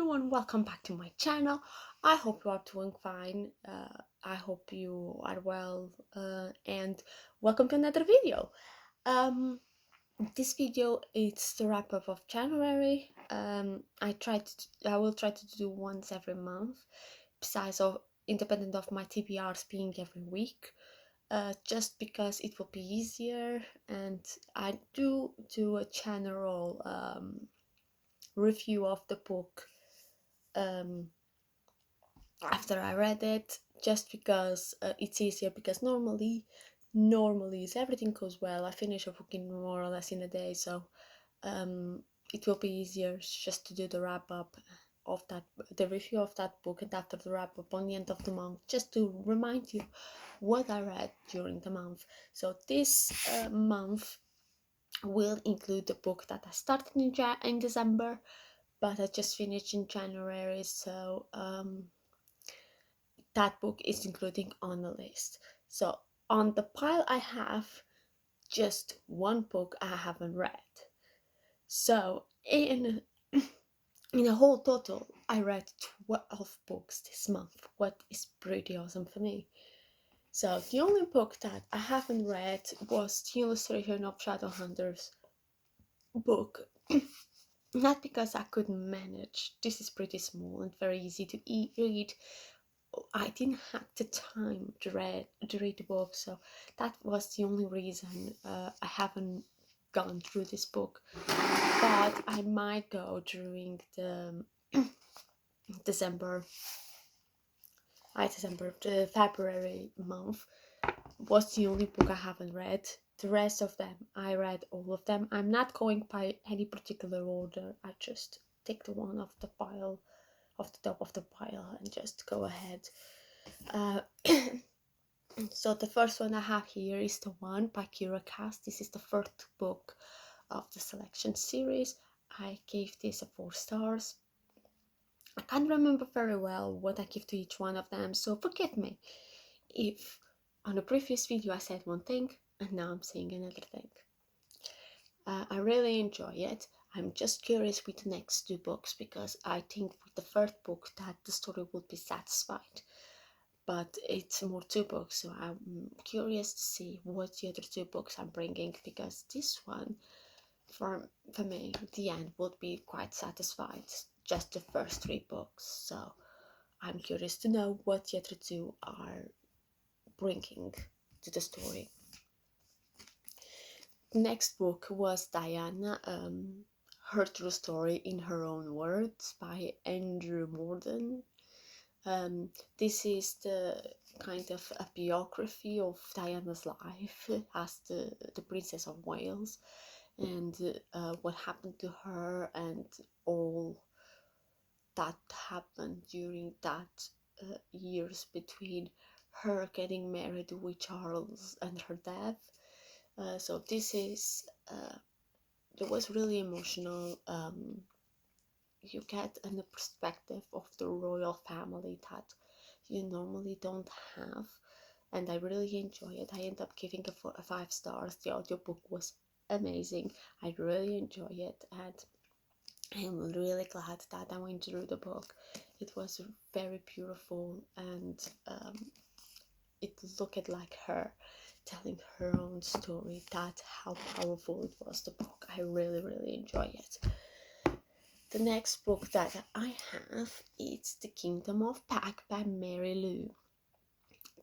everyone, welcome back to my channel. I hope you are doing fine. I hope you are well, and welcome to another video. Um, this video is the wrap up of January. I will try to do once every month, besides of independent of my TBRs being every week. Just because it will be easier, and I do a general review of the book after I read it, just because it's easier. Because normally, if everything goes well, I finish a book in more or less in a day. So it will be easier just to do the wrap up of the review of that book, and after the wrap up on the end of the month, just to remind you what I read during the month. So this month will include the book that I started in December, but I just finished in January. So that book is including on the list. So on the pile I have just one book I haven't read. So in a whole total, I read 12 books this month, what is pretty awesome for me. So the only book that I haven't read was the illustration of Shadowhunters book. Not because I couldn't manage. This is pretty small and very easy to read. I didn't have the time to read the book, so that was the only reason I haven't gone through this book. But I might go during the the February month. Was the only book I haven't read. The rest of them, I read all of them. I'm not going by any particular order. I just take the one off the pile, off the top of the pile, and just go ahead. So the first one I have here is the one by Kiera Cass. This is the first book of the selection series. I gave this a 4 stars. I can't remember very well what I give to each one of them, so forgive me if on a previous video I said one thing and now I'm saying another thing. I really enjoy it. I'm just curious with the next 2 books, because I think with the first book that the story would be satisfied. But it's more 2 books, so I'm curious to see what the other 2 books I'm bringing, because this one, for me, the end would be quite satisfied, just the first 3 books. So I'm curious to know what the other 2 are bringing to the story. The next book was Diana, Her True Story in Her Own Words by Andrew Morton. This is the kind of a biography of Diana's life as the Princess of Wales, and what happened to her and all that happened during that years between her getting married with Charles and her death. So this is it was really emotional. You get a perspective of the royal family that you normally don't have, and I really enjoy it. I end up giving a 5 stars. The audiobook was amazing. I really enjoy it, and I'm really glad that I went through the book. It was very beautiful, and it looked like her telling her own story. That's how powerful it was, the book. I really enjoy it. The next book that I have is The Kingdom of Pack by Mary Lou.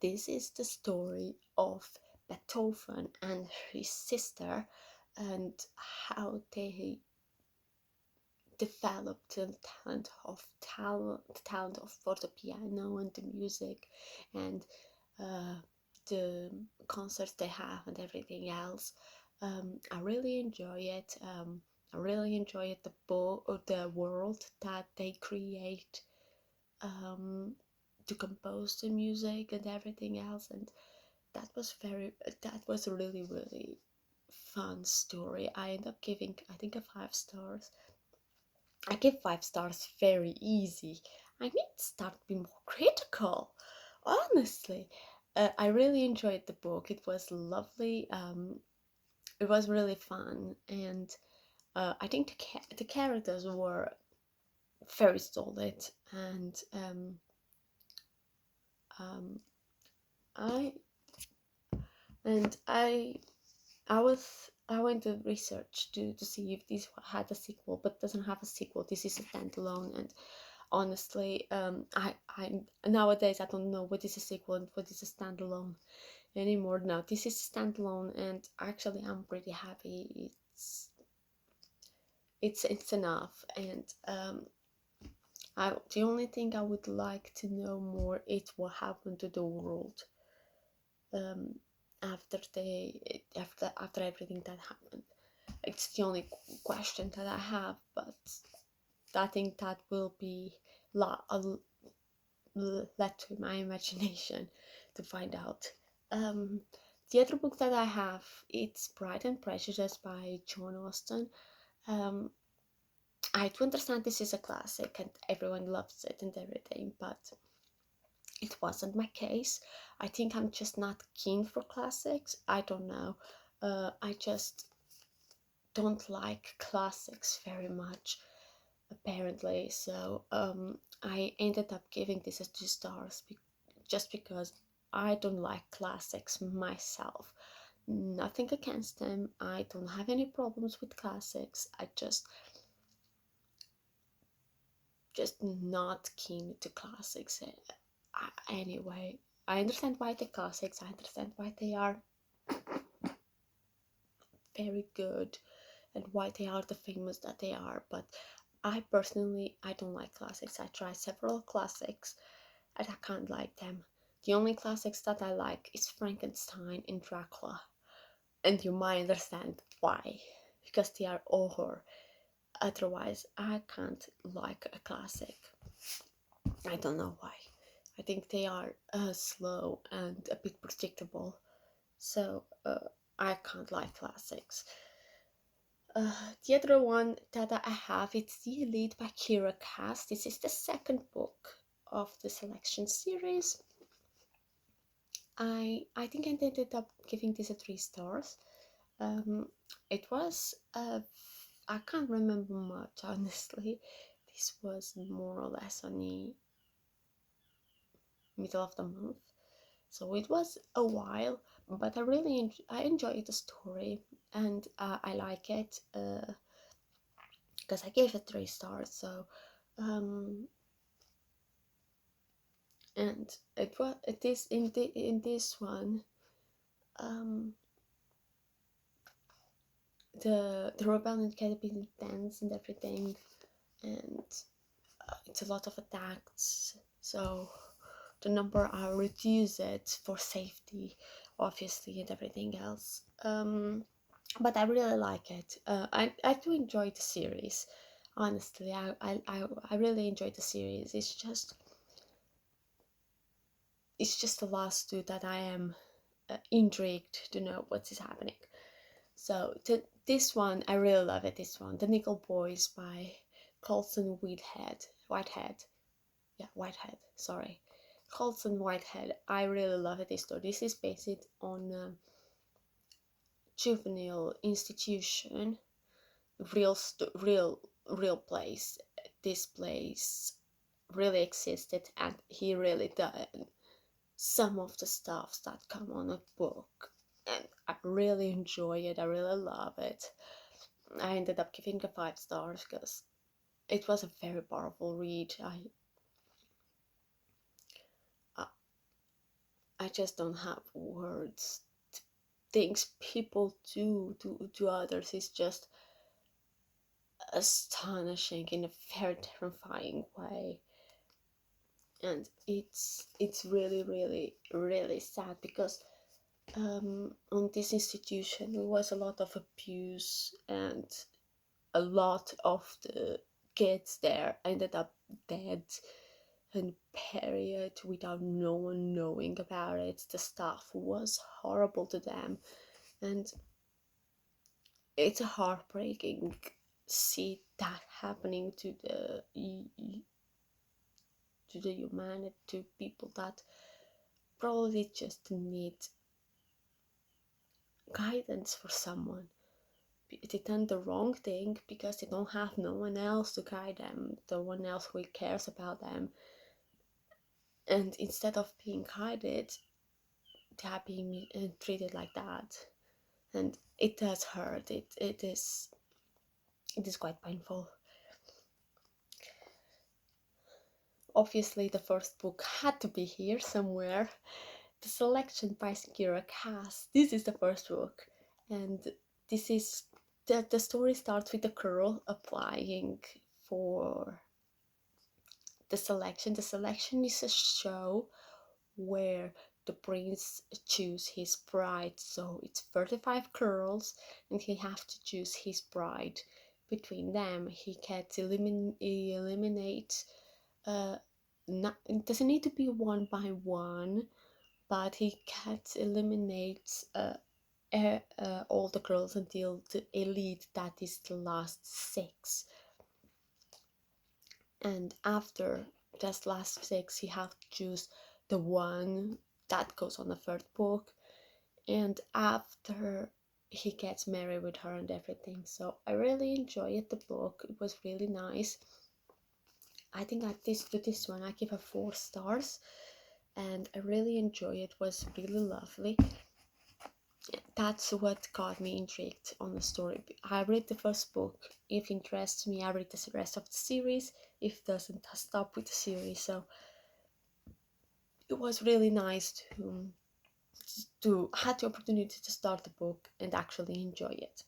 This is the story of Beethoven and his sister, and how they developed the talent of for the piano and the music, and the concerts they have and everything else. I really enjoy it. I really enjoy it, the world that they create to compose the music and everything else, and that was a really fun story. I end up giving, I think, a 5 stars. I give 5 stars very easy. I need to start being more critical, honestly. I really enjoyed the book. It was lovely. It was really fun, and I think the characters were very solid, and um, I and I went to research to see if this had a sequel, but doesn't have a sequel. This is a standalone, and honestly, I nowadays I don't know what is a sequel and what is a standalone anymore. Now this is standalone, and actually I'm pretty happy. It's enough, and the only thing I would like to know more is what happened to the world um, after everything that happened. It's the only question that I have, but I think that will be led to my imagination to find out. Um, the other book that I have, it's Pride and Prejudice by Jane Austen. Um, I do understand this is a classic and everyone loves it and everything, but it wasn't my case. I think I'm just not keen for classics. I don't know. I just don't like classics very much, apparently. So I ended up giving this a 2 stars just because I don't like classics myself. Nothing against them. I don't have any problems with classics. I just not keen to classics. Anyway, I understand why they're classics. I understand why they are very good and why they are the famous that they are, but I personally, I don't like classics. I tried several classics and I can't like them. The only classics that I like is Frankenstein and Dracula, and you might understand why, because they are horror. Otherwise I can't like a classic. I don't know why. I think they are slow and a bit predictable, so I can't like classics. The other one that I have, it's The Elite by Kiera Cass. This is the second book of the selection series. I think I ended up giving this a 3 stars. It was I can't remember much, honestly. This was more or less on the middle of the month, so it was a while. But I enjoyed the story, and I like it because I gave it 3 stars. So and it is in this one, um, the rebellion can be intense and everything, and it's a lot of attacks. So the number I reduce it for safety, obviously, and everything else. But I really like it. I do enjoy the series. Honestly, I really enjoy the series. It's just the last two that I am intrigued to know what is happening. So this one, I really love it. This one, The Nickel Boys by Colson Whitehead. Yeah, Whitehead. Sorry, Colson Whitehead. I really love it. This story. This is based on a juvenile institution, real place. This place really existed, and he really done some of the stuff that come on a book, and I really enjoy it. I really love it. I ended up giving it 5 stars because it was a very powerful read. I just don't have words. Things people do to others is just astonishing in a very terrifying way, and it's really sad because on this institution there was a lot of abuse, and a lot of the kids there ended up dead, and period, without no one knowing about it. The staff was horrible to them, and it's heartbreaking see that happening to the humanity, to people that probably just need guidance for someone. they done the wrong thing because they don't have no one else to guide them, no one else who cares about them, and instead of being guided, they are being treated like that, and it does hurt. It is quite painful. Obviously, the first book had to be here somewhere. The Selection by Kiera Cass. This is the first book, and this is the story starts with a girl applying for the Selection. The Selection is a show where the prince choose his bride. So it's 35 girls, and he have to choose his bride. Between them, he gets eliminate. It doesn't need to be one by one, but he gets eliminates all the girls until the elite, that is the last 6. And after this last 6, he have to choose the one that goes on the third book, and after he gets married with her and everything. So I really enjoyed the book. It was really nice. I think to this one I give a 4 stars, and I really enjoy it. It was really lovely. That's what got me intrigued on the story. I read the first book. If it interests me, I read the rest of the series. If it doesn't, I stop with the series. So it was really nice to have the opportunity to start the book and actually enjoy it.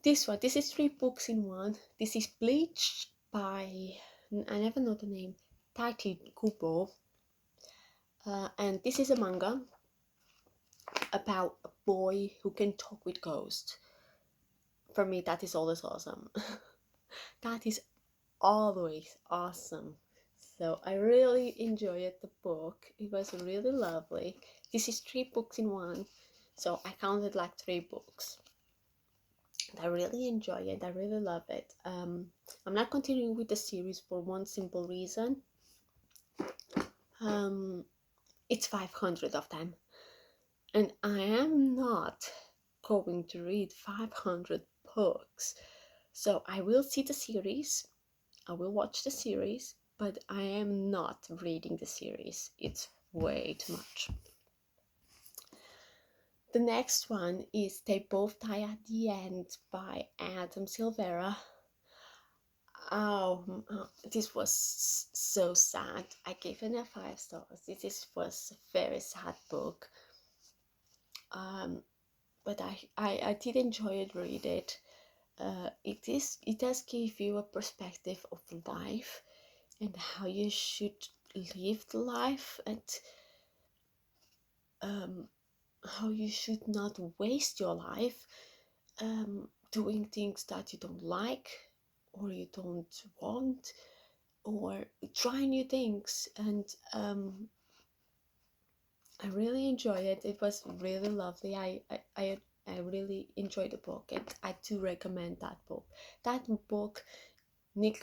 This is 3 books in one. This is Bleach by, I never know the name, Taichi Kubo. And this is a manga about a boy who can talk with ghosts. For me, that is always awesome. That is always awesome. So I really enjoyed the book. It was really lovely. This is 3 books in one, so I counted like 3 books. And I really enjoy it. I really love it. I'm not continuing with the series for one simple reason. It's 500 of them, and I am not going to read 500 books. So I will see the series, I will watch the series, but I am not reading the series. It's way too much. The next one is They Both Die at the End by Adam Silvera. Oh, this was so sad. I gave it a 5 stars. This was a very sad book. But I did enjoy it, read it. It does give you a perspective of life and how you should live the life, and how you should not waste your life doing things that you don't like or you don't want, or try new things. And I really enjoy it. It was really lovely. I really enjoyed the book, and I do recommend that book. That book, The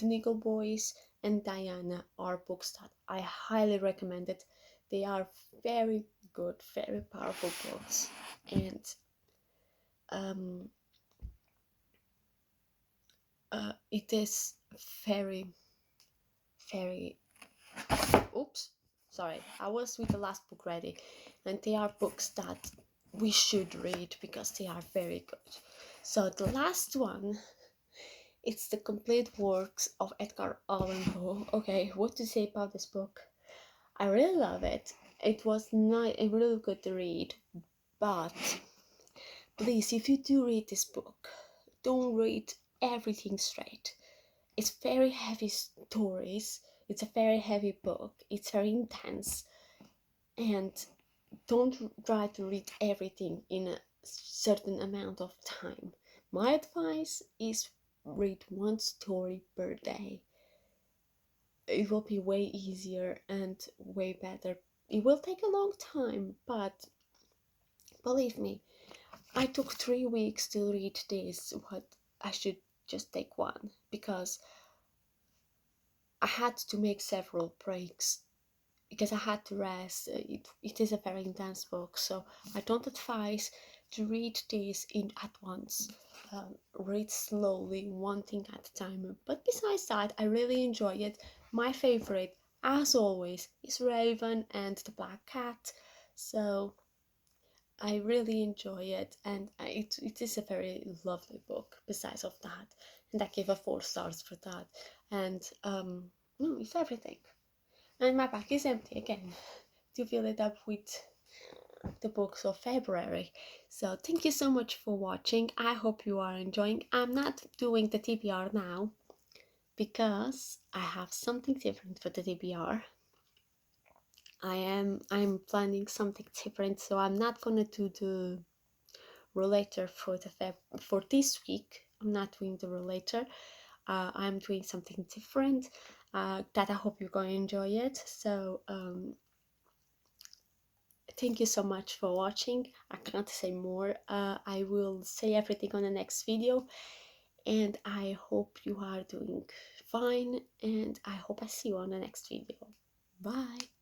Nickel Boys and Diana, are books that I highly recommend it. They are very good, very powerful books, and it is very, very. Oops, sorry. I was with the last book ready, and they are books that we should read because they are very good. So the last one, it's the complete works of Edgar Allan Poe. Okay, what to say about this book? I really love it. It was not really good to read, but please, if you do read this book, don't read everything straight. It's very heavy stories. It's a very heavy book. It's very intense, and don't try to read everything in a certain amount of time. My advice is read one story per day. It will be way easier and way better. It will take a long time, but believe me, I took 3 weeks to read this, but I should just take one because I had to make several breaks because I had to rest. It is a very intense book, so I don't advise to read this in at once. Read slowly, one thing at a time. But besides that, I really enjoy it. My favorite, as always, is Raven and the Black Cat. So I really enjoy it, and it is a very lovely book. Besides of that, and I gave a 4 stars for that. And no, it's everything. And my bag is empty again to fill it up with the books of February. So thank you so much for watching. I hope you are enjoying. I'm not doing the TBR now because I have something different for the TBR. I'm planning something different, so I'm not gonna do the relator for for this week. I'm not doing the relator. I'm doing something different that I hope you're going to enjoy it. So thank you so much for watching. I can't say more. I will say everything on the next video, and I hope you are doing fine, and I hope I see you on the next video. Bye.